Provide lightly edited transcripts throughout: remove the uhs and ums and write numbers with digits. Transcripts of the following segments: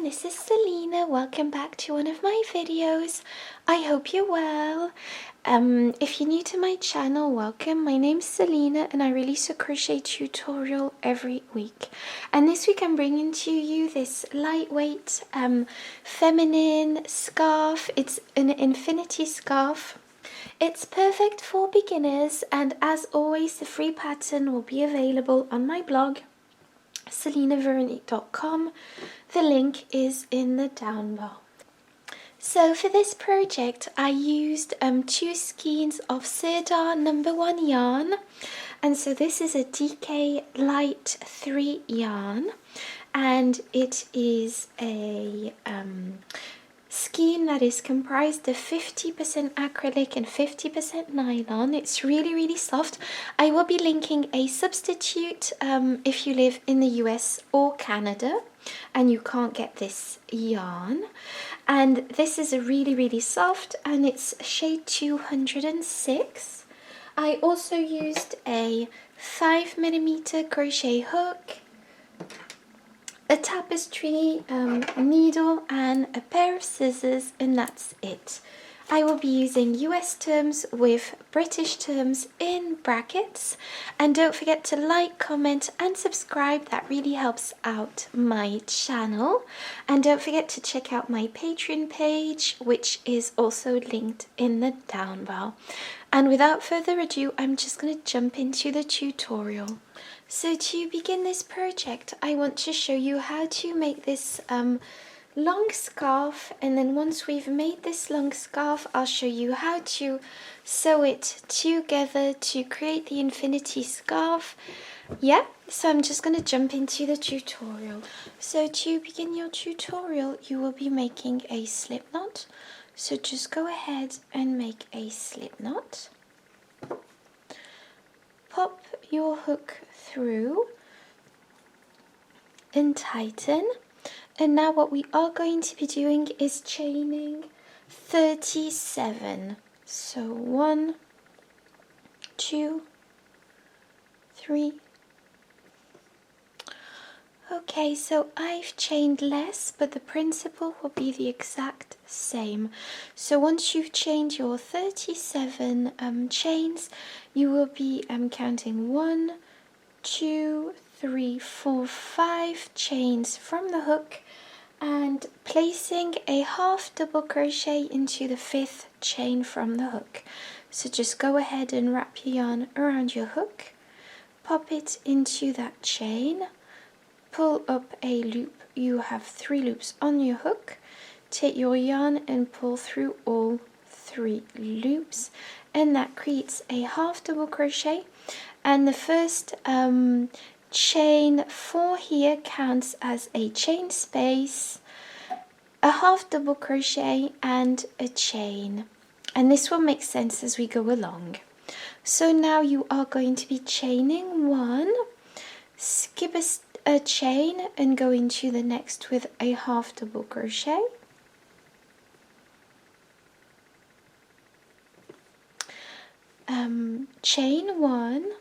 this is Selina. Welcome back to one of my videos. I hope you're well. If you're new to my channel, welcome. My name's Selina and I release a crochet tutorial every week. And this week I'm bringing to you this lightweight feminine scarf. It's an infinity scarf. It's perfect for beginners, and as always the free pattern will be available on my blog selinaveronique.com. The link is in the down bar. So for this project I used 2 skeins of Sirdar Number 1 yarn, and so this is a DK Light 3 yarn, and it is a skein that is comprised of 50% acrylic and 50% nylon. It's really soft. I will be linking a substitute if you live in the US or Canada and you can't get this yarn. And this is a really soft, and it's shade 206. I also used a 5mm crochet hook, a tapestry needle and a pair of scissors, and that's it. I will be using US terms with British terms in brackets, and don't forget to like, comment and subscribe. That really helps out my channel. And don't forget to check out my Patreon page, which is also linked in the down bar. And without further ado, I'm just going to jump into the tutorial. So to begin this project, I want to show you how to make this long scarf, and then once we've made this long scarf, I'll show you how to sew it together to create the infinity scarf. Yeah, so I'm just going to jump into the tutorial. So to begin your tutorial, you will be making a slip knot. So just go ahead and make a slip knot. Pop your hook through and tighten. And now what we are going to be doing is chaining 37. So 1, 2, 3. Okay, so I've chained less, but the principle will be the exact same. So once you've chained your 37 chains, you will be counting 1, 2, 3, 4, 5 chains from the hook and placing a half double crochet into the 5th chain from the hook. So just go ahead and wrap your yarn around your hook, pop it into that chain, pull up a loop. You have 3 loops on your hook. Take your yarn and pull through all 3 loops, and that creates a half double crochet. And the first chain 4 here counts as a chain space, a half double crochet and a chain, and this will make sense as we go along. So now you are going to be chaining 1, skip a chain and go into the next with a half double crochet, chain 1,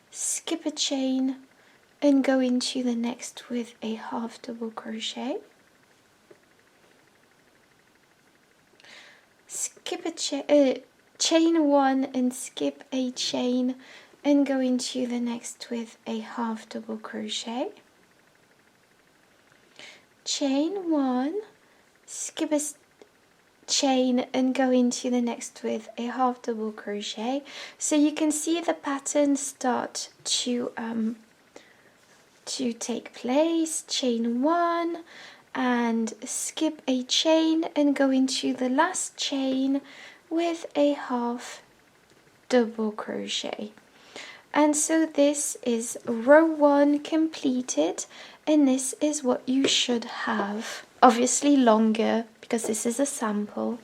skip a chain and go into the next with a half double crochet, skip a chain 1 and skip a chain and go into the next with a half double crochet, chain 1, skip a chain and go into the next with a half double crochet. So you can see the pattern start to take place. Chain 1 and skip a chain and go into the last chain with a half double crochet. And so this is row 1 completed, and this is what you should have. Obviously longer because this is a sample.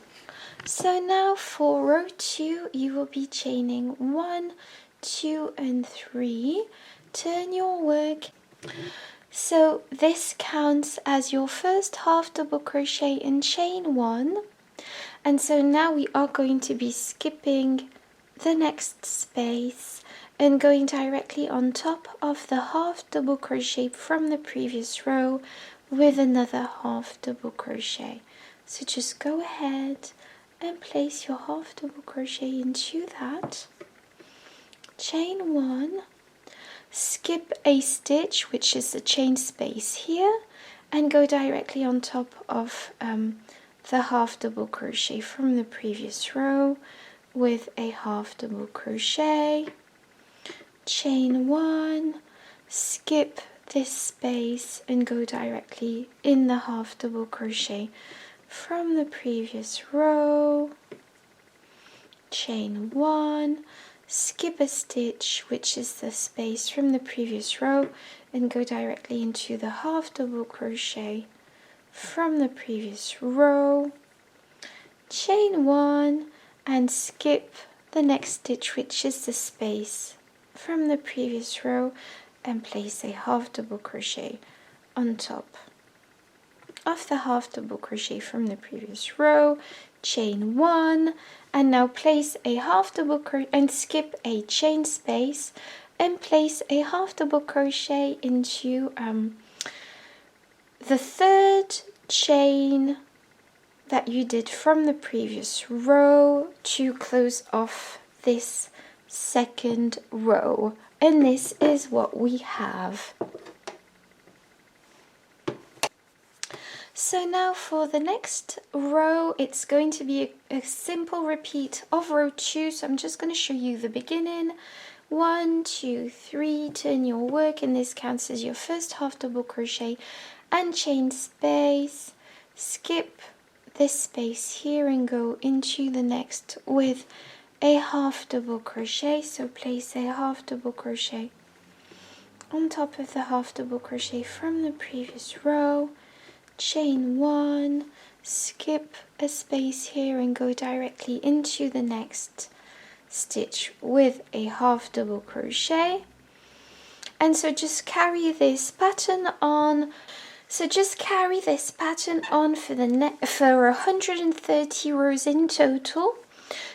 So now for row 2 you will be chaining 1, 2 and 3. Turn your work. So this counts as your first half double crochet in chain 1, and so now we are going to be skipping the next space and going directly on top of the half double crochet from the previous row with another half double crochet. So just go ahead and place your half double crochet into that, chain 1, skip a stitch, which is the chain space here, and go directly on top of the half double crochet from the previous row with a half double crochet, chain 1, skip this space and go directly in the half double crochet from the previous row, chain 1, skip a stitch, which is the space from the previous row, and go directly into the half double crochet from the previous row, chain 1, and skip the next stitch, which is the space from the previous row, and place a half double crochet on top of the half double crochet from the previous row, chain 1, and now place a half double crochet and skip a chain space and place a half double crochet into the third chain that you did from the previous row to close off this second row, and this is what we have. So now for the next row, it's going to be a simple repeat of row 2. So I'm just going to show you the beginning. 1, 2, 3, turn your work, and this counts as your first half double crochet and chain space. Skip this space here and go into the next with a half double crochet. So place a half double crochet on top of the half double crochet from the previous row, chain 1, skip a space here and go directly into the next stitch with a half double crochet. And so just carry this pattern on. So just carry this pattern on for 130 rows in total.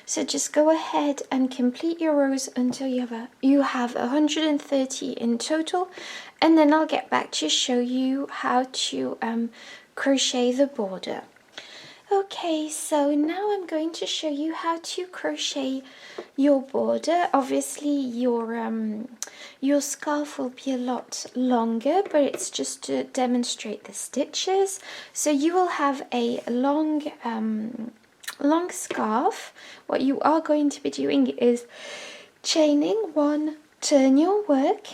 So just go ahead and complete your rows until you have 130 in total, and then I'll get back to show you how to crochet the border. Okay, so now I'm going to show you how to crochet your border. Obviously your scarf will be a lot longer, but it's just to demonstrate the stitches. So you will have a long scarf. What you are going to be doing is chaining 1, turn your work,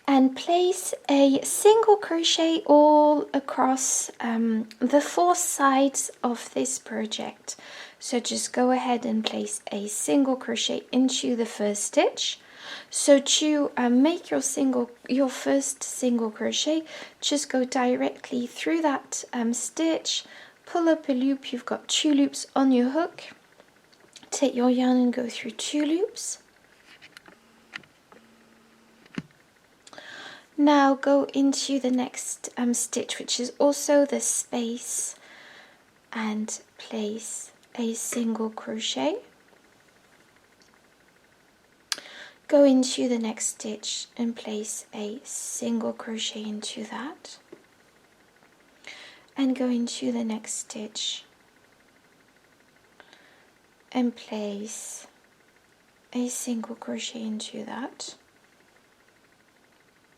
and place a single crochet all across the 4 sides of this project. So just go ahead and place a single crochet into the first stitch. So to make your first single crochet, just go directly through that stitch, pull up a loop. You've got 2 loops on your hook. Take your yarn and go through 2 loops. Now go into the next stitch, which is also the space, and place a single crochet. Go into the next stitch and place a single crochet into that, and go into the next stitch and place a single crochet into that.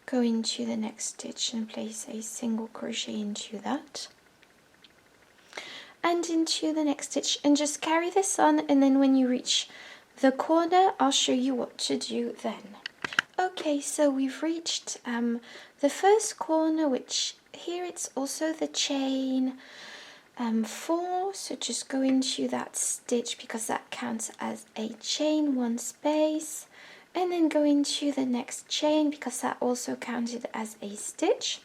Go into the next stitch and place a single crochet into that, and into the next stitch, and just carry this on, and then when you reach the corner, I'll show you what to do then. Okay, so we've reached the first corner, which here it's also the chain 4, so just go into that stitch because that counts as a chain 1 space, and then go into the next chain because that also counted as a stitch.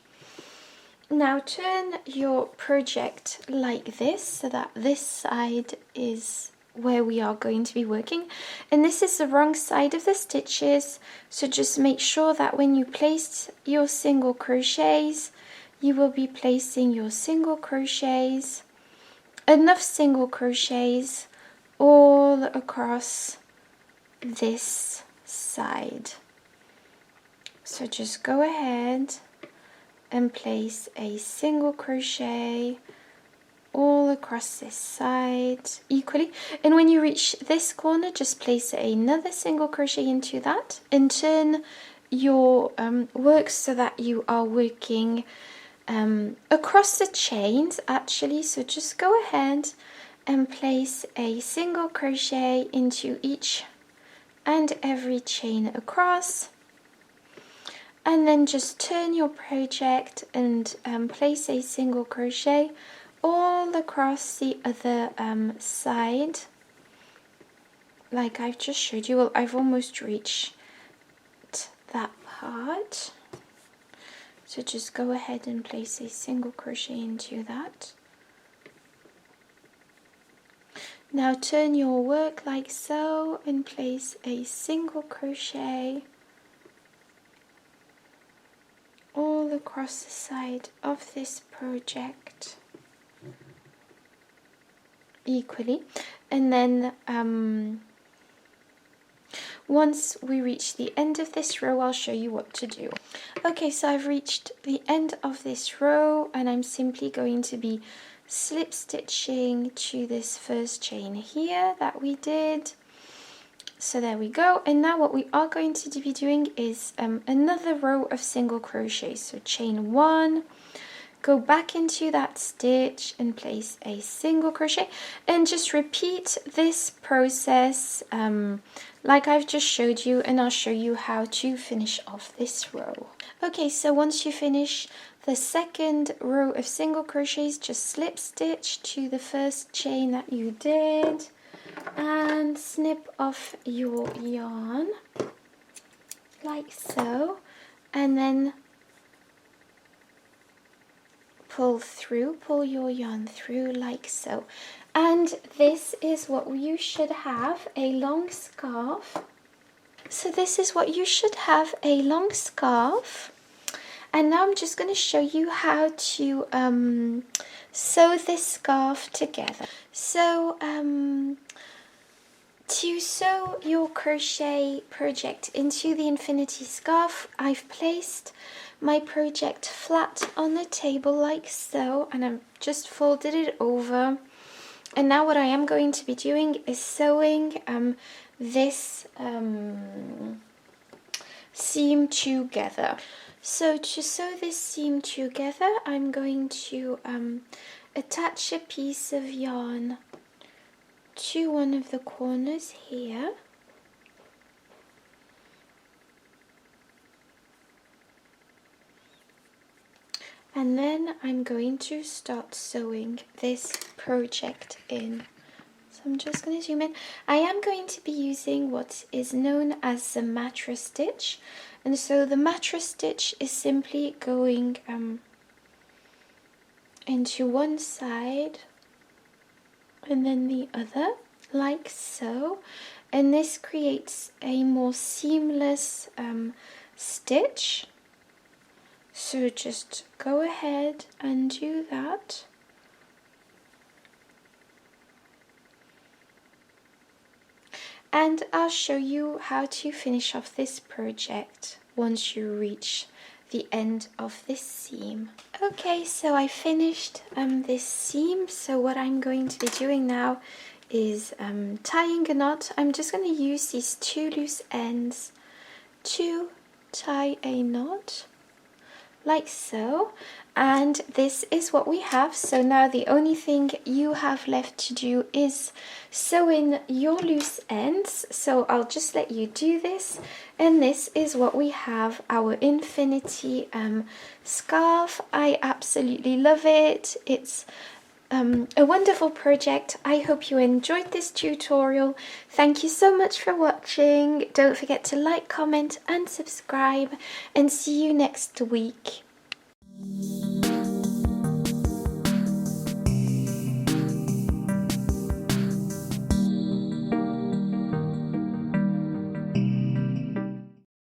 Now turn your project like this, so that this side is where we are going to be working, and this is the wrong side of the stitches, so just make sure that when you place your single crochets, you will be placing your single crochets, enough single crochets all across this side. So just go ahead and place a single crochet all across this side equally, and when you reach this corner just place another single crochet into that and turn your work so that you are working across the chains actually. So just go ahead and place a single crochet into each and every chain across, and then just turn your project and place a single crochet all across the other side like I've just showed you. Well, I've almost reached that part, so just go ahead and place a single crochet into that. Now turn your work like so and place a single crochet all across the side of this project equally, and then once we reach the end of this row I'll show you what to do. Okay, so I've reached the end of this row and I'm simply going to be slip stitching to this first chain here that we did. So there we go, and now what we are going to be doing is another row of single crochets. So chain 1, go back into that stitch and place a single crochet, and just repeat this process like I've just showed you, and I'll show you how to finish off this row. Okay, so once you finish the second row of single crochets, just slip stitch to the first chain that you did and snip off your yarn like so, and then pull your yarn through like so. And this is what you should have, a long scarf. So this is what you should have, a long scarf. And now I'm just going to show you how to sew this scarf together. So to sew your crochet project into the infinity scarf, I've placed my project flat on the table like so, and I've just folded it over. And now what I am going to be doing is sewing this seam together. So to sew this seam together, I'm going to attach a piece of yarn to one of the corners here. And then I'm going to start sewing this project in. So I'm just going to zoom in. I am going to be using what is known as the mattress stitch. And so the mattress stitch is simply going into one side and then the other, like so. And this creates a more seamless stitch. So just go ahead and do that. And I'll show you how to finish off this project once you reach the end of this seam. Okay, so I finished this seam. So what I'm going to be doing now is tying a knot. I'm just going to use these 2 loose ends to tie a knot like so, and this is what we have. So now the only thing you have left to do is sew in your loose ends. So I'll just let you do this, and this is what we have, our infinity scarf. I absolutely love it. It's a wonderful project. I hope you enjoyed this tutorial. Thank you so much for watching. Don't forget to like, comment and subscribe, and see you next week.